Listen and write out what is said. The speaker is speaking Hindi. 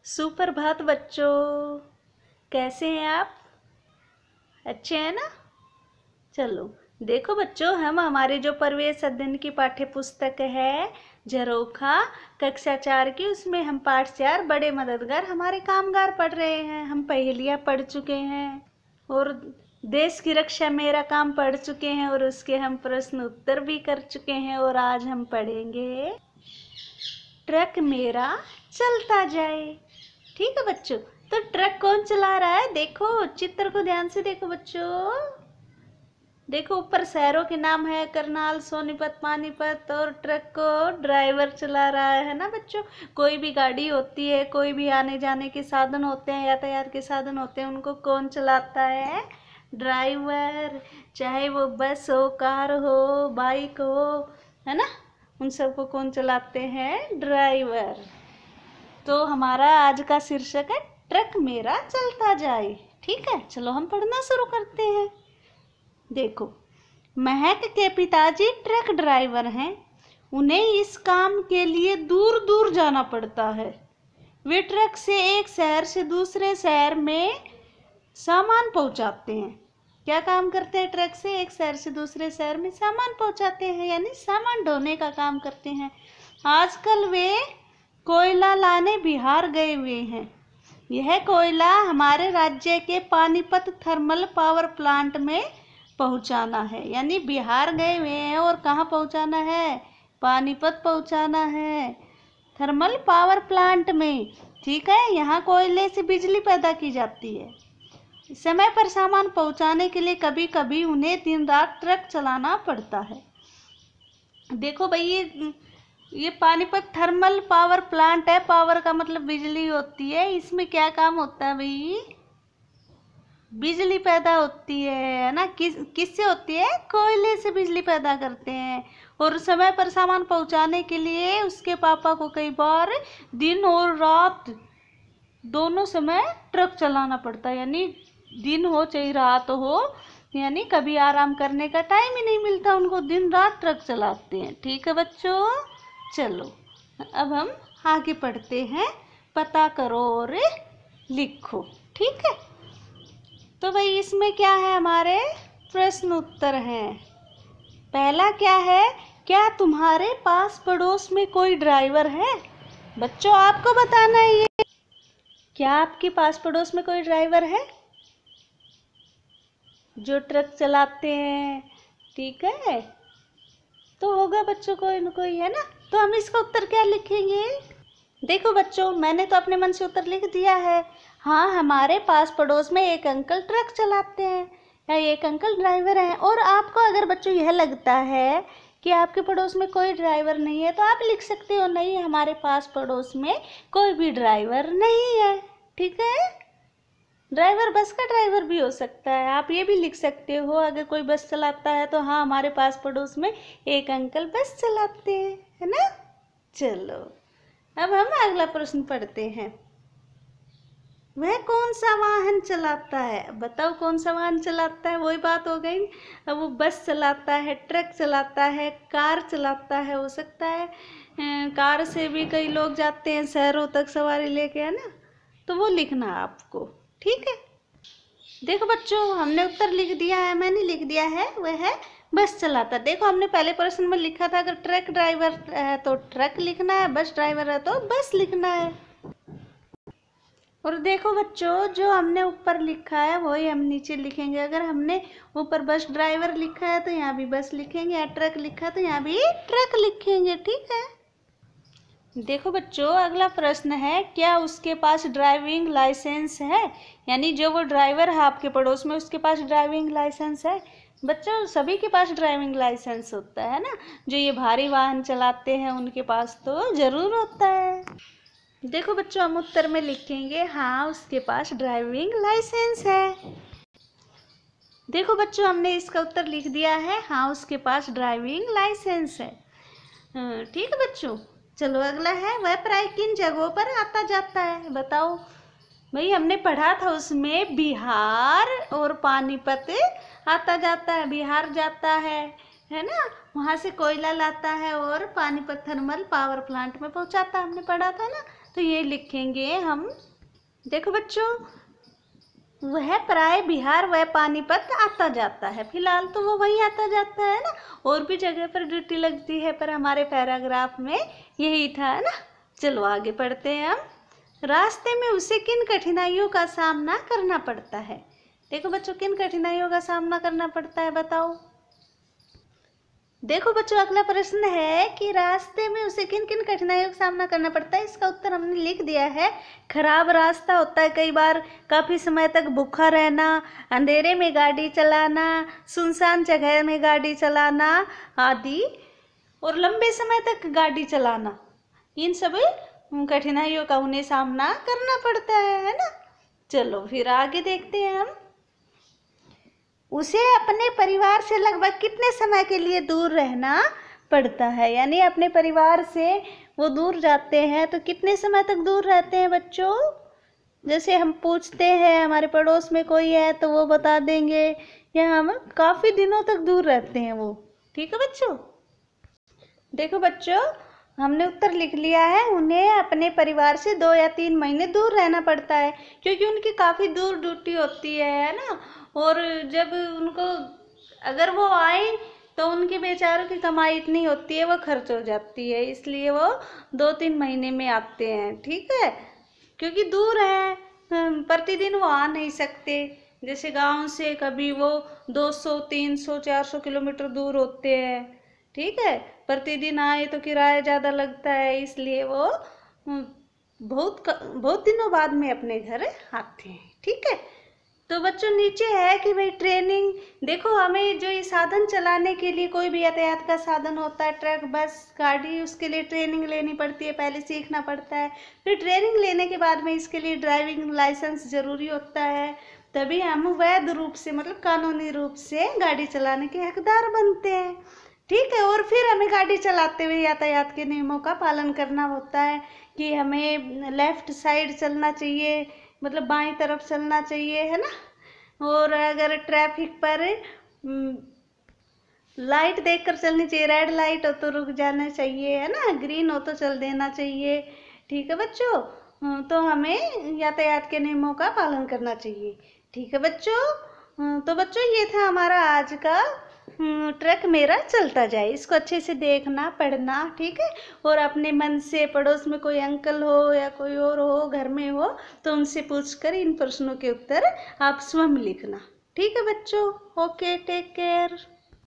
सुप्रभात बच्चों, कैसे हैं आप? अच्छे हैं ना? चलो देखो बच्चों, हम हमारे जो प्रवेश अध्ययन की पाठ्य पुस्तक है झरोखा कक्षा 4 की, उसमें हम पाठ 4 बड़े मददगार हमारे कामगार पढ़ रहे हैं। हम पहेलियाँ पढ़ चुके हैं और देश की रक्षा मेरा काम पढ़ चुके हैं और उसके हम प्रश्न उत्तर भी कर चुके हैं। और आज हम पढ़ेंगे ट्रक मेरा चलता जाए। ठीक है बच्चों, तो ट्रक कौन चला रहा है? देखो चित्र को ध्यान से देखो बच्चों। देखो ऊपर शहरों के नाम है करनाल, सोनीपत, पानीपत, और ट्रक को ड्राइवर चला रहा है ना बच्चों। कोई भी गाड़ी होती है, कोई भी आने जाने के साधन होते हैं, यातायात के साधन होते हैं, उनको कौन चलाता है? ड्राइवर। चाहे वो बस हो, कार हो, बाइक हो, है ना, उन सबको कौन चलाते हैं? ड्राइवर। तो हमारा आज का शीर्षक है ट्रक मेरा चलता जाए। ठीक है, चलो हम पढ़ना शुरू करते हैं। देखो, महक के पिताजी ट्रक ड्राइवर हैं। उन्हें इस काम के लिए दूर दूर जाना पड़ता है। वे ट्रक से एक शहर से दूसरे शहर में सामान पहुंचाते हैं। क्या काम करते हैं? ट्रक से एक शहर से दूसरे शहर में सामान पहुंचाते हैं, यानी सामान ढोने का काम करते हैं। आजकल वे कोयला लाने बिहार गए हुए हैं। यह कोयला हमारे राज्य के पानीपत थर्मल पावर प्लांट में पहुंचाना है। यानी बिहार गए हुए हैं और कहाँ पहुंचाना है? पानीपत पहुंचाना है, थर्मल पावर प्लांट में। ठीक है, यहाँ कोयले से बिजली पैदा की जाती है। समय पर सामान पहुंचाने के लिए कभी कभी उन्हें दिन रात ट्रक चलाना पड़ता है। देखो भाई, ये पानीपत थर्मल पावर प्लांट है। पावर का मतलब बिजली होती है। इसमें क्या काम होता है भाई? बिजली पैदा होती है ना। किससे होती है? कोयले से बिजली पैदा करते हैं। और समय पर सामान पहुंचाने के लिए उसके पापा को कई बार दिन और रात दोनों समय ट्रक चलाना पड़ता है। यानी दिन हो चाहे रात हो, यानी कभी आराम करने का टाइम ही नहीं मिलता उनको, दिन रात ट्रक चलाते हैं। ठीक है बच्चों, चलो अब हम आगे पढ़ते हैं। पता करो और लिखो। ठीक है, तो भाई इसमें क्या है? हमारे प्रश्न उत्तर हैं। पहला क्या है? क्या तुम्हारे पास पड़ोस में कोई ड्राइवर है? बच्चों आपको बताना है ये। क्या आपके पास पड़ोस में कोई ड्राइवर है जो ट्रक चलाते हैं? ठीक है, तो होगा बच्चों कोई न कोई, है ना। तो हम इसका उत्तर क्या लिखेंगे? देखो बच्चों, मैंने तो अपने मन से उत्तर लिख दिया है। हाँ, हमारे पास पड़ोस में एक अंकल ट्रक चलाते हैं या एक अंकल ड्राइवर हैं। और आपको अगर बच्चों यह लगता है कि आपके पड़ोस में कोई ड्राइवर नहीं है, तो आप लिख सकते हो नहीं, हमारे पास पड़ोस में कोई भी ड्राइवर नहीं है। ठीक है, ड्राइवर बस का ड्राइवर भी हो सकता है। आप ये भी लिख सकते हो, अगर कोई बस चलाता है तो हाँ, हमारे पास पड़ोस में एक अंकल बस चलाते हैं, है ना। चलो अब हम अगला प्रश्न पढ़ते हैं। वह कौन सा वाहन चलाता है? बताओ कौन सा वाहन चलाता है? वही बात हो गई। अब वो बस चलाता है, ट्रक चलाता है, कार चलाता है, हो सकता है कार से भी कई लोग जाते हैं शहरों तक सवारी लेके, है ना। तो वो लिखना आपको। ठीक है, देखो बच्चों, हमने उत्तर लिख दिया है, मैंने लिख दिया है, वह है बस चलाता। देखो हमने पहले प्रश्न में लिखा था अगर ट्रक ड्राइवर है तो ट्रक लिखना है, बस ड्राइवर है तो बस लिखना है। और देखो बच्चों, जो हमने ऊपर लिखा है वही हम नीचे लिखेंगे। अगर हमने ऊपर बस ड्राइवर लिखा है तो यहाँ भी बस लिखेंगे, या ट्रक लिखा है तो यहाँ भी ट्रक लिखेंगे। ठीक है, देखो बच्चों, अगला प्रश्न है, क्या उसके पास ड्राइविंग लाइसेंस है? यानी जो वो ड्राइवर है आपके पड़ोस में, उसके पास ड्राइविंग लाइसेंस है? बच्चों सभी के पास ड्राइविंग लाइसेंस होता है ना। जो ये भारी वाहन चलाते हैं उनके पास तो जरूर होता है। देखो बच्चों, हम उत्तर में लिखेंगे हाँ, उसके पास ड्राइविंग लाइसेंस है। देखो बच्चों, हमने इसका उत्तर लिख दिया है, हाँ उसके पास ड्राइविंग लाइसेंस है। ठीक है बच्चों, चलो अगला है, वह प्राय किन जगहों पर आता जाता है? बताओ भाई, हमने पढ़ा था उसमें बिहार और पानीपत आता जाता है। बिहार जाता है ना, वहाँ से कोयला लाता है और पानीपत थर्मल पावर प्लांट में पहुँचाता, हमने पढ़ा था ना। तो ये लिखेंगे हम। देखो बच्चों, वह प्राय बिहार व पानीपत आता जाता है। फिलहाल तो वो वहीं आता जाता है ना, और भी जगह पर ड्यूटी लगती है, पर हमारे पैराग्राफ में यही था, है ना। चलो आगे पढ़ते हैं हम। रास्ते में उसे किन कठिनाइयों का सामना करना पड़ता है? देखो बच्चों, किन कठिनाइयों का सामना करना पड़ता है, बताओ। देखो बच्चों, अगला प्रश्न है कि रास्ते में उसे किन किन कठिनाइयों का सामना करना पड़ता है। इसका उत्तर हमने लिख दिया है। खराब रास्ता होता है, कई बार काफ़ी समय तक भूखा रहना, अंधेरे में गाड़ी चलाना, सुनसान जगह में गाड़ी चलाना आदि, और लंबे समय तक गाड़ी चलाना, इन सभी कठिनाइयों का उन्हें सामना करना पड़ता है ना। चलो फिर आगे देखते हैं हम। उसे अपने परिवार से लगभग कितने समय के लिए दूर रहना पड़ता है? यानी अपने परिवार से वो दूर जाते हैं तो कितने समय तक दूर रहते हैं बच्चों? जैसे हम पूछते हैं, हमारे पड़ोस में कोई है तो वो बता देंगे, या हम काफ़ी दिनों तक दूर रहते हैं वो। ठीक है बच्चों। देखो बच्चों, हमने उत्तर लिख लिया है। उन्हें अपने परिवार से 2 या 3 महीने दूर रहना पड़ता है, क्योंकि उनकी काफ़ी दूर ड्यूटी होती है ना। और जब उनको, अगर वो आए तो उनके बेचारों की कमाई इतनी होती है, वो खर्च हो जाती है, इसलिए वो 2-3 महीने में आते हैं। ठीक है, क्योंकि दूर है, प्रतिदिन वो आ नहीं सकते। जैसे गांव से कभी वो 200, 300, 400 किलोमीटर दूर होते हैं। ठीक है, प्रतिदिन आए तो किराया ज़्यादा लगता है, इसलिए वो बहुत दिनों बाद में अपने घर आते हैं। ठीक है, तो बच्चों नीचे है कि भाई ट्रेनिंग। देखो, हमें जो ये साधन चलाने के लिए, कोई भी यातायात का साधन होता है, ट्रक, बस, गाड़ी, उसके लिए ट्रेनिंग लेनी पड़ती है, पहले सीखना पड़ता है। फिर ट्रेनिंग लेने के बाद में इसके लिए ड्राइविंग लाइसेंस ज़रूरी होता है, तभी हम वैध रूप से, मतलब कानूनी रूप से गाड़ी चलाने के हकदार बनते हैं। ठीक है, और फिर हमें गाड़ी चलाते हुए यातायात के नियमों का पालन करना होता है कि हमें लेफ़्ट साइड चलना चाहिए, मतलब बाईं तरफ चलना चाहिए, है ना। और अगर ट्रैफिक पर लाइट देखकर चलनी चाहिए, रेड लाइट हो तो रुक जाना चाहिए, है ना, ग्रीन हो तो चल देना चाहिए। ठीक है बच्चों, तो हमें यातायात के नियमों का पालन करना चाहिए। ठीक है बच्चों, तो बच्चों ये था हमारा आज का ट्रक मेरा चलता जाए। इसको अच्छे से देखना, पढ़ना। ठीक है, और अपने मन से, पड़ोस में कोई अंकल हो या कोई और हो घर में हो तो उनसे पूछकर इन प्रश्नों के उत्तर आप स्वयं लिखना। ठीक है बच्चों, ओके, टेक केयर।